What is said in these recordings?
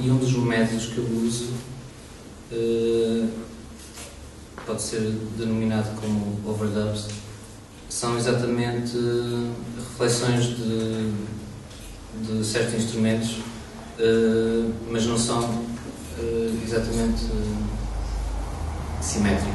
e um dos métodos que eu uso pode ser denominado como overdubs. São exatamente reflexões de certos instrumentos, mas não são exatamente simétricas.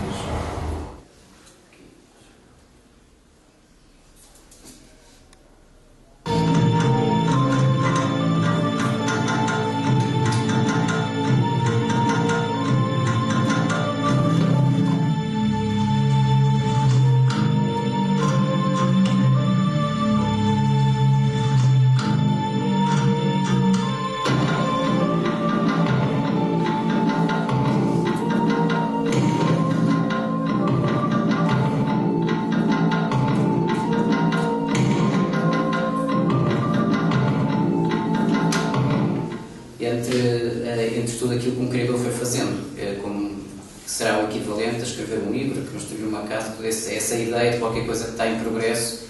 Entre tudo aquilo que um criador foi fazendo, como será o equivalente a escrever um livro, a construir uma casa, toda essa ideia de qualquer coisa que está em progresso,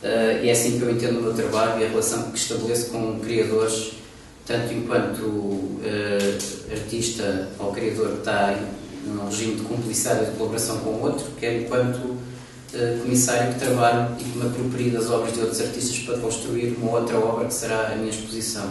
e é assim que eu entendo o meu trabalho e a relação que estabeleço com criadores, tanto enquanto artista ou criador que está num regime de cumplicidade e de colaboração com o outro, quer enquanto comissário que trabalho e que me aproprio das obras de outros artistas para construir uma outra obra que será a minha exposição.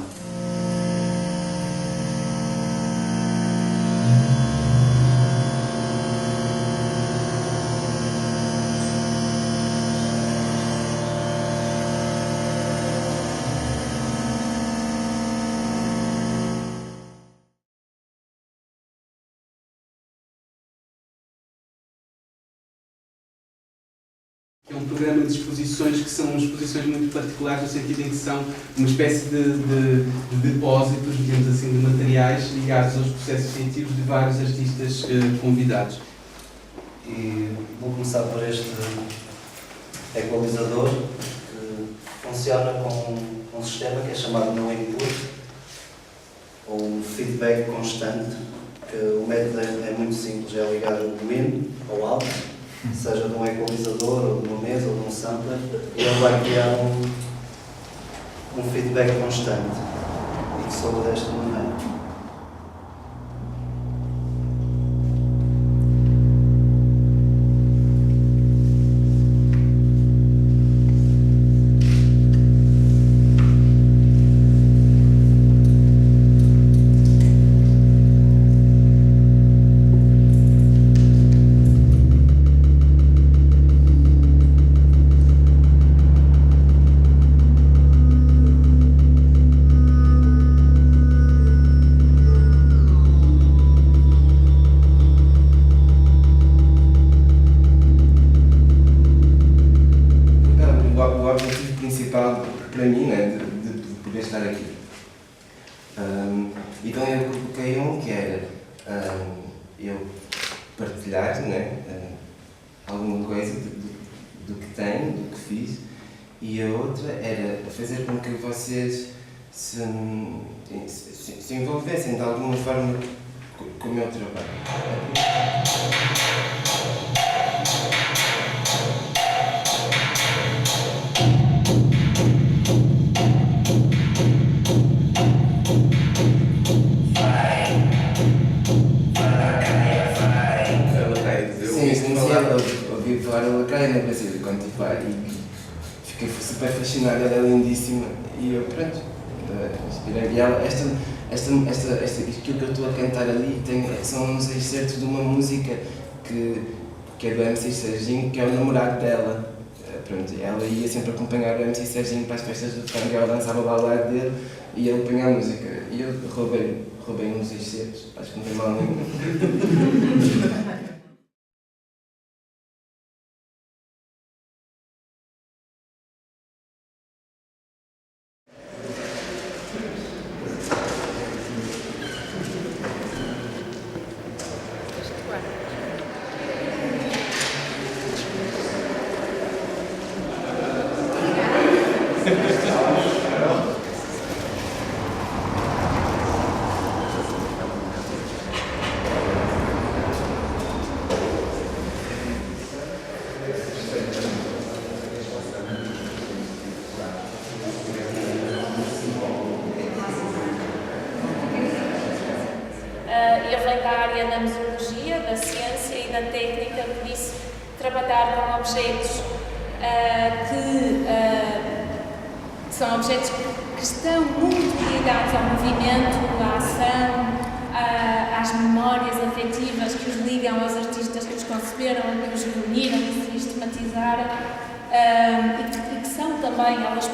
É um programa de exposições que são exposições muito particulares, no sentido em que são uma espécie de depósitos, digamos assim, de materiais ligados aos processos criativos de vários artistas convidados. E vou começar por este equalizador, que funciona com um sistema que é chamado no input, ou feedback constante, que o método é muito simples, é ligar o in ao out, seja de um equalizador, ou de uma mesa, ou de um sampler, e ele vai criar um feedback constante, e que soa desta maneira. Para mim, né, de poder estar aqui. Então eu coloquei um que era eu partilhar, né, alguma coisa do que tenho, do que fiz, e a outra era fazer com que vocês se envolvessem de alguma forma com o meu trabalho. Ouvi falar da Lacraia, não pensei quando tipo, e fiquei super fascinado, ela é lindíssima e eu, pronto, inspirei. E ela, aquilo que eu estou a cantar ali são uns excertos de uma música que é do MC Serginho, que é o namorado dela. Pronto, ela ia sempre acompanhar o MC Serginho para as festas do tango, ela dançava lá ao lado dele e ele punha a música. E eu roubei uns excertos, acho que não tem mal nenhum. Eu venho da área da museologia, da ciência e da técnica, por isso trabalhar com objetos que são objetos que estão muito ligados ao movimento, à ação, às memórias afetivas que os ligam aos artistas que os conceberam, que os reuniram, que se sistematizaram, e que são também eles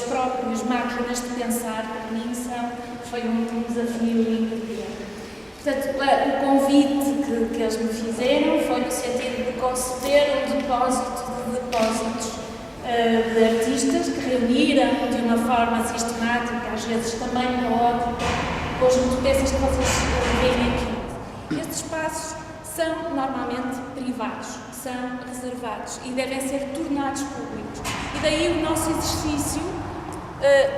próprios máquinas de pensar. Para mim foi um desafio incrível. Portanto, o convite que eles me fizeram foi no sentido de conceber um depósito de depósitos de artistas que reuniram de uma forma sistemática, às vezes também caótica, o conjunto de peças que vocês veem aqui. Estes espaços são normalmente privados, são reservados e devem ser tornados públicos. E daí o nosso exercício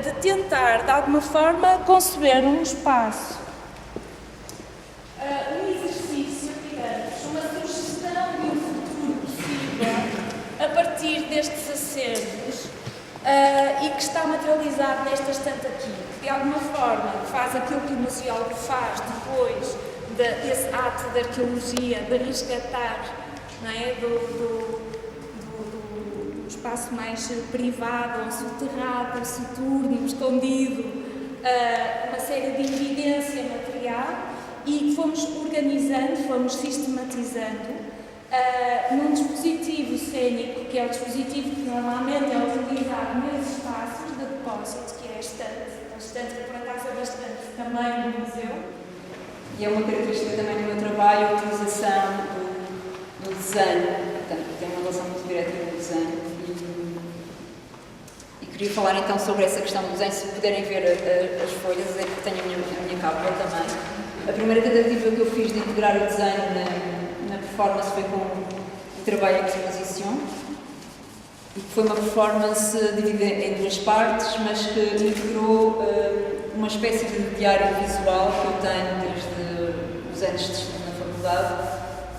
de tentar, de alguma forma, conceber um espaço. Um exercício, digamos, uma sugestão de um futuro possível a partir destes acervos e que está materializado nesta estante aqui, que de alguma forma faz aquilo que o museólogo faz depois desse ato de arqueologia, de resgatar, não é, do espaço mais privado, soterrado, soturno, escondido, uma série de evidência material, e que fomos organizando, fomos sistematizando num dispositivo cênico, que é o dispositivo que normalmente é utilizado nesses espaços de depósito, que é a estante que por acaso é bastante também no museu. E é uma característica também do meu trabalho a utilização do desenho, portanto, tem uma relação muito direta com o desenho. E queria falar então sobre essa questão do desenho, se puderem ver as folhas, é que tenho a minha cábula também. A primeira tentativa que eu fiz de integrar o desenho na performance foi com o trabalho em exposição, e que foi uma performance dividida em duas partes, mas que integrou uma espécie de diário visual que eu tenho desde os anos de estudo na faculdade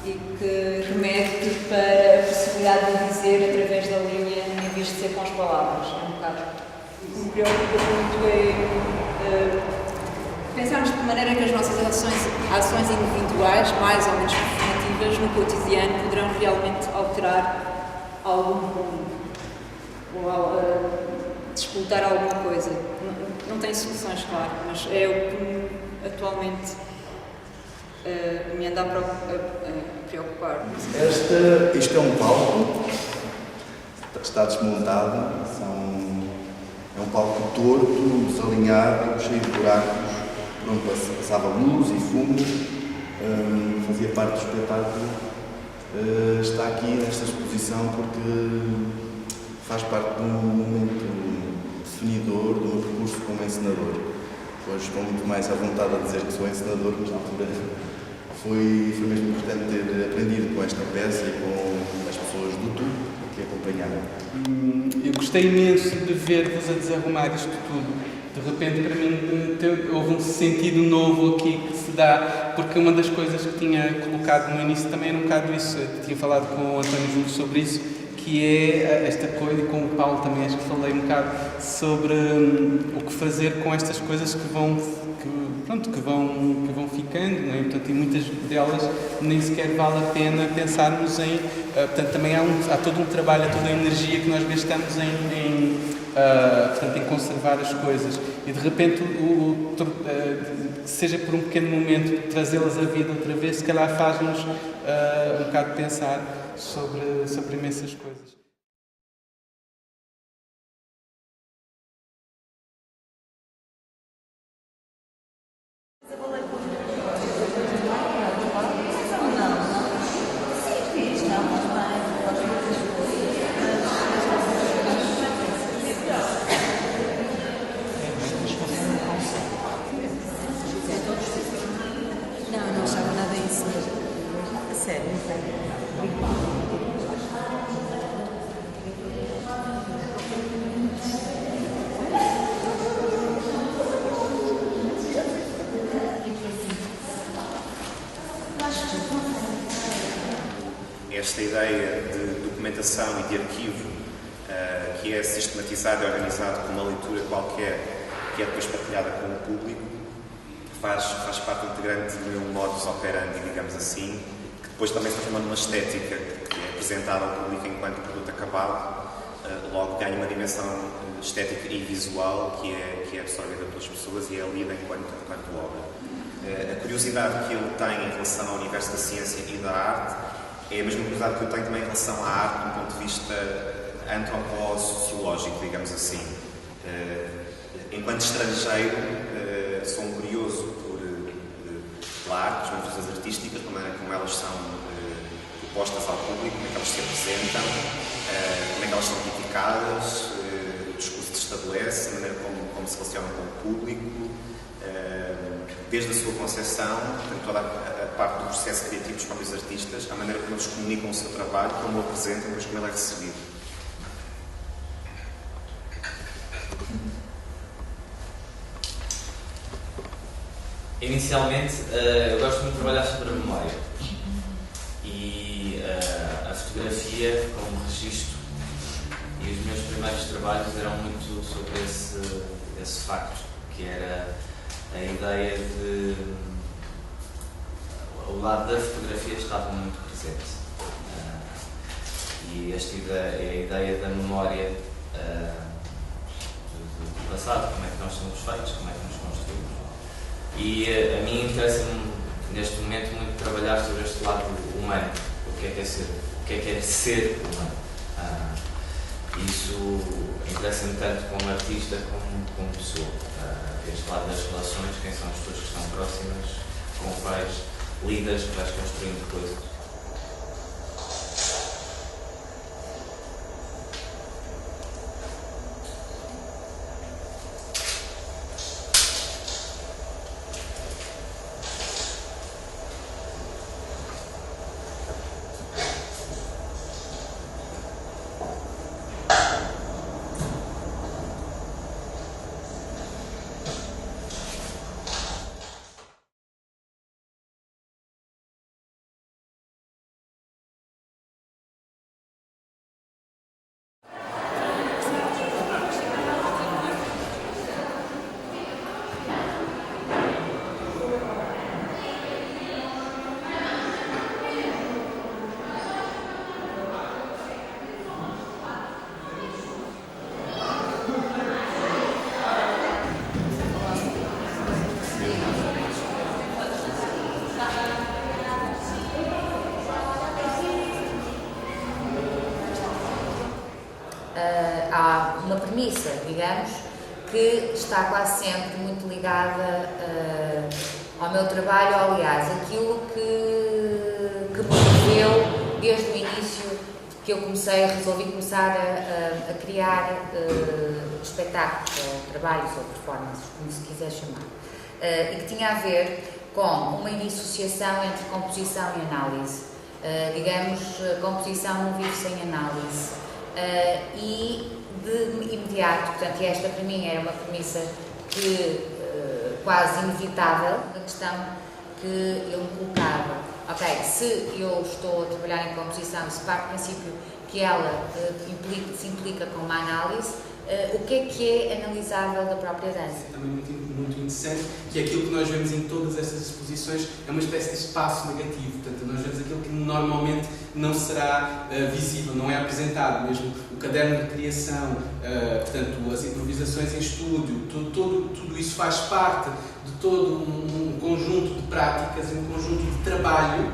e que remete para a possibilidade de dizer através da linha em vez de ser com as palavras. É um bocado. O que me preocupa muito é pensarmos de que maneira que as nossas ações individuais, mais ou menos performativas, no cotidiano, poderão realmente alterar algum mundo ou disputar alguma coisa. Não tem soluções, claro, mas é o que atualmente me anda a preocupar. Isto é um palco, está desmontado, é um palco torto, desalinhado, cheio de buracos, por onde passava luz e fumo, fazia parte do espetáculo. Está aqui nesta exposição porque faz parte de um momento definidor do meu percurso como encenador. Hoje estou muito mais à vontade a dizer que sou encenador, mas na altura foi mesmo importante ter aprendido com esta peça e com as pessoas do tudo que acompanharam. Eu gostei imenso de ver-vos a desarrumar isto tudo. De repente, para mim, houve um sentido novo aqui que se dá, porque uma das coisas que tinha colocado no início também era um bocado isso. Eu tinha falado com o António Júlio sobre isso, que é esta coisa, e com o Paulo também acho que falei um bocado sobre o que fazer com estas coisas que vão ficando, não é? Portanto, e muitas delas nem sequer vale a pena pensarmos em... portanto, também há todo um trabalho, há toda a energia que nós gastamos em conservar as coisas. E de repente, seja por um pequeno momento, trazê-las à vida outra vez, se calhar faz-nos um bocado pensar sobre imensas coisas. Esta ideia de documentação e de arquivo que é sistematizado e organizado com uma leitura qualquer que é depois partilhada com o público faz parte integrante do meu modus operandi, digamos assim, que depois também se transforma numa estética que é apresentada ao público enquanto produto acabado, logo ganha uma dimensão estética e visual que é absorvida pelas pessoas e é lida enquanto obra. A curiosidade que ele tem em relação ao universo da ciência e da arte é a mesma curiosidade que eu tenho também em relação à arte do ponto de vista antropó-sociológico, digamos assim. Enquanto estrangeiro, sou um curioso pela arte, pelas manifestações artísticas, pela maneira como elas são propostas ao público, como é que elas se apresentam, como é que elas são criticadas, o discurso que se estabelece, a maneira como se relacionam com o público, desde a sua concepção, portanto, toda a parte do processo criativo dos próprios artistas, a maneira como eles comunicam o seu trabalho, como o apresentam, mas como ele é recebido. Inicialmente, eu gosto muito de trabalhar sobre a memória e a fotografia como registro, e os meus primeiros trabalhos eram muito sobre esse facto, que era a ideia de... o lado da fotografia estava muito presente, e a ideia da memória do passado, como é que nós somos feitos, como é que nos construímos. E a mim interessa-me neste momento muito trabalhar sobre este lado humano, o que é ser humano. Isso interessa-me tanto como artista como pessoa. Este lado das relações, quem são as pessoas que estão próximas, com quais lidas, que vais construindo coisas. Há uma premissa, digamos, que está quase sempre muito ligada ao meu trabalho, aliás, aquilo que me moveu desde o início que eu resolvi começar a criar espetáculos, ou trabalhos, ou performances, como se quiser chamar, e que tinha a ver com uma dissociação entre composição e análise. Digamos, composição não vive sem análise. E de imediato, portanto, esta para mim era uma premissa quase inevitável, a questão que eu me colocava. Ok, se eu estou a trabalhar em composição, se parte do princípio que ela se implica com uma análise, o que é analisável da própria dança? Também muito interessante, que é aquilo que nós vemos em todas estas exposições, é uma espécie de espaço negativo. Portanto, nós vemos aquilo que normalmente não será visível, não é apresentado, mesmo o caderno de criação, portanto, as improvisações em estúdio, tudo isso faz parte de todo um conjunto de práticas e um conjunto de trabalho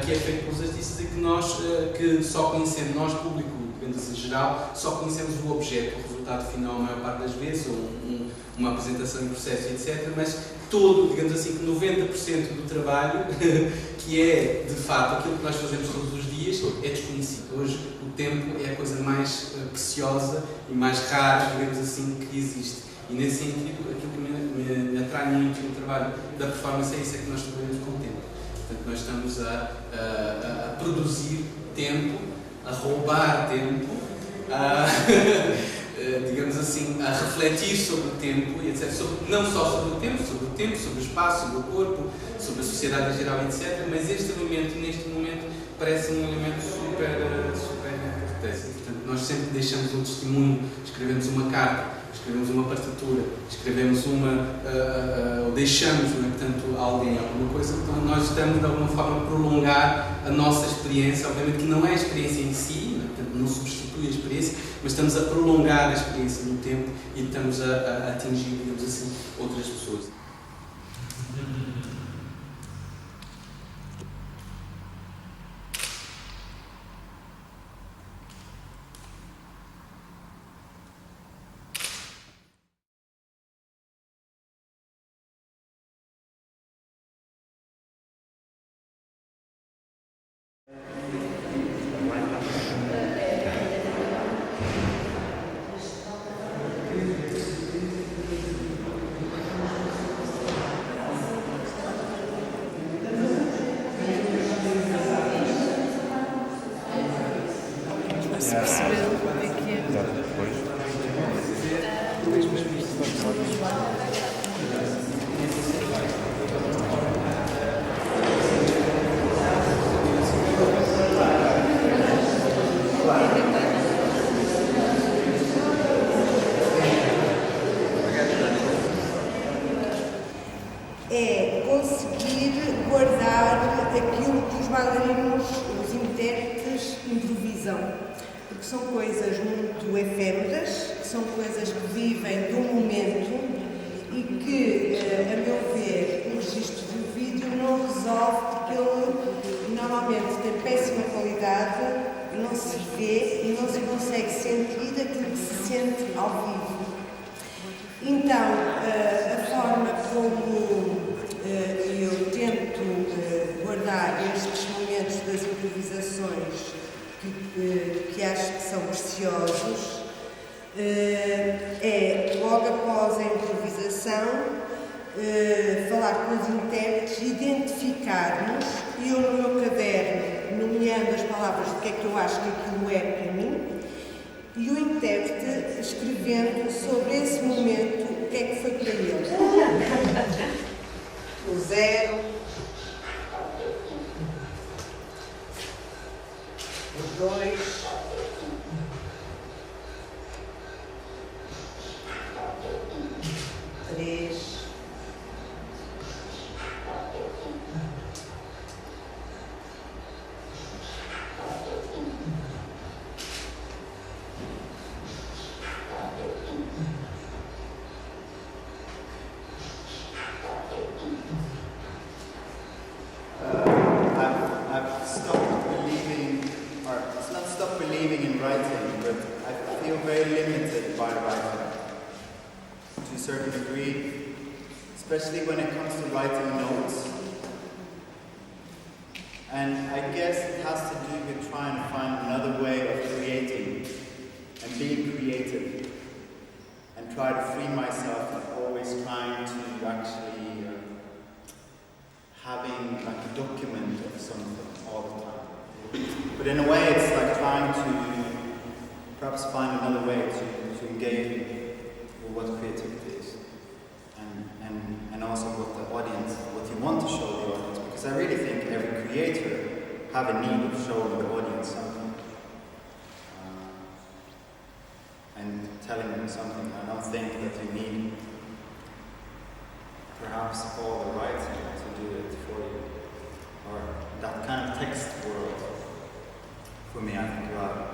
que é feito pelos artistas e que nós, que só conhecemos, nós, público, em geral, só conhecemos o objeto, o resultado final a maior parte das vezes, ou uma apresentação em processo, etc. Mas todo, digamos assim, que 90% do trabalho, que é, de fato, aquilo que nós fazemos todos os dias, é desconhecido. Hoje, o tempo é a coisa mais preciosa e mais rara, digamos assim, que existe. E, nesse sentido, aquilo que me atrai muito no trabalho da performance é isso, é que nós trabalhamos com o tempo. Portanto, nós estamos a produzir tempo, a roubar tempo, digamos assim, a refletir sobre o tempo, etc. Não só sobre o tempo, sobre o espaço, sobre o corpo, sobre a sociedade em geral, etc. Mas neste momento, parece um elemento super importante. Portanto, nós sempre deixamos um testemunho, escrevemos uma carta escrevemos uma partitura, escrevemos ou deixamos, portanto, a alguém alguma coisa, então nós estamos de alguma forma a prolongar a nossa experiência. Obviamente que não é a experiência em si, portanto, não substitui a experiência, mas estamos a prolongar a experiência no tempo e estamos a atingir, digamos assim, outras pessoas. É conseguir guardar aquilo que os bailarinos, os intérpretes, improvisam. Porque são coisas muito efêmeras, são coisas que vivem de um momento e que, a meu ver, o registro do vídeo não resolve, porque ele normalmente tem péssima qualidade, não se vê e não se consegue sentir aquilo que se sente ao vivo. Então, a forma como eu tento guardar estes momentos das improvisações que acho que são preciosos é, logo após a improvisação, falar com os intérpretes, identificar-nos, eu no meu caderno, nomeando as palavras do que é que eu acho que aquilo é para mim, e o intérprete escrevendo sobre esse momento o que é que foi para ele. O 0, o 2, o 3, I've stopped believing, or it's not stopped believing in writing, but I feel very limited by writing to a certain degree, especially when it comes to writing notes. And I guess it has to do with trying to find another way of creating and being creative and try to free myself from always trying to actually having like a document of something all the time. But in a way it's like trying to perhaps find another way to engage with what creativity is and also what the audience, what you want to show the audience, because I really think every creator have a need of showing the audience something and telling them something. I don't think that you need perhaps all the writing to do it for you, or that kind of text world. For me, I think rather.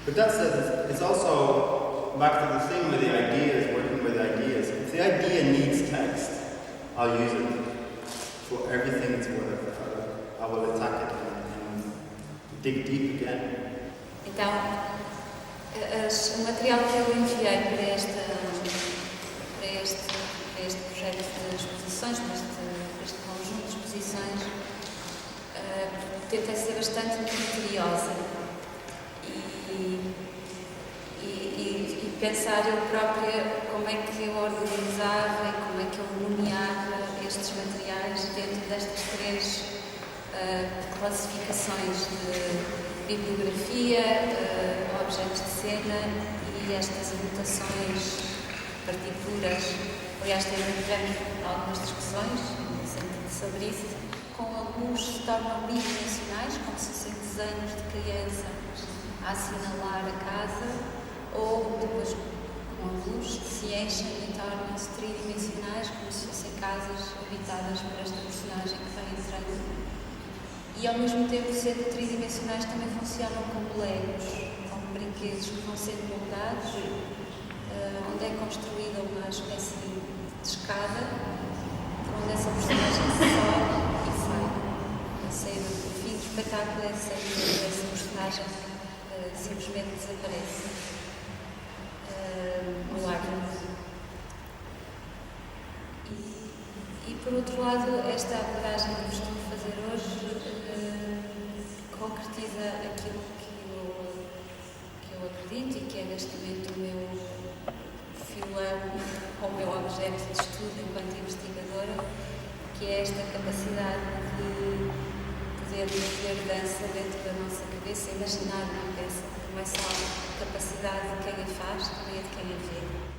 But that said, it's also back to the thing with the ideas, working with ideas. If the idea needs text, I'll use it for everything it's worth. I will attack it and dig deep again. Então, o material que eu enviei para este projeto de exposições, para este conjunto de exposições, tentei ser bastante criteriosa e pensar eu própria como é que eu organizava e como é que eu nomeava estes materiais dentro destas três classificações de bibliografia, objetos de cena e estas anotações, partituras. Aliás, tivemos algumas discussões sobre isso, com alguns se tornam bidimensionais, como se fossem desenhos de criança a assinalar a casa, ou depois com a luz, que se enchem e tornam-se tridimensionais, como se fossem casas habitadas por esta personagem que vai entrando. E ao mesmo tempo, sendo tridimensionais, também funcionam como legos, como brinquedos que vão sendo moldados, onde é construída uma espécie de escada, por onde essa personagem sobe e sai. O fim do espetáculo é sempre essa personagem simplesmente desaparece no ar. E por outro lado, esta abordagem que estou a fazer hoje concretiza aquilo que eu acredito e que é neste momento o meu filão, ou o meu objeto de estudo enquanto investigadora, que é esta capacidade de poder viver dança dentro da nossa cabeça, imaginar uma peça, que não é só a capacidade de quem a faz, também é de quem a vê.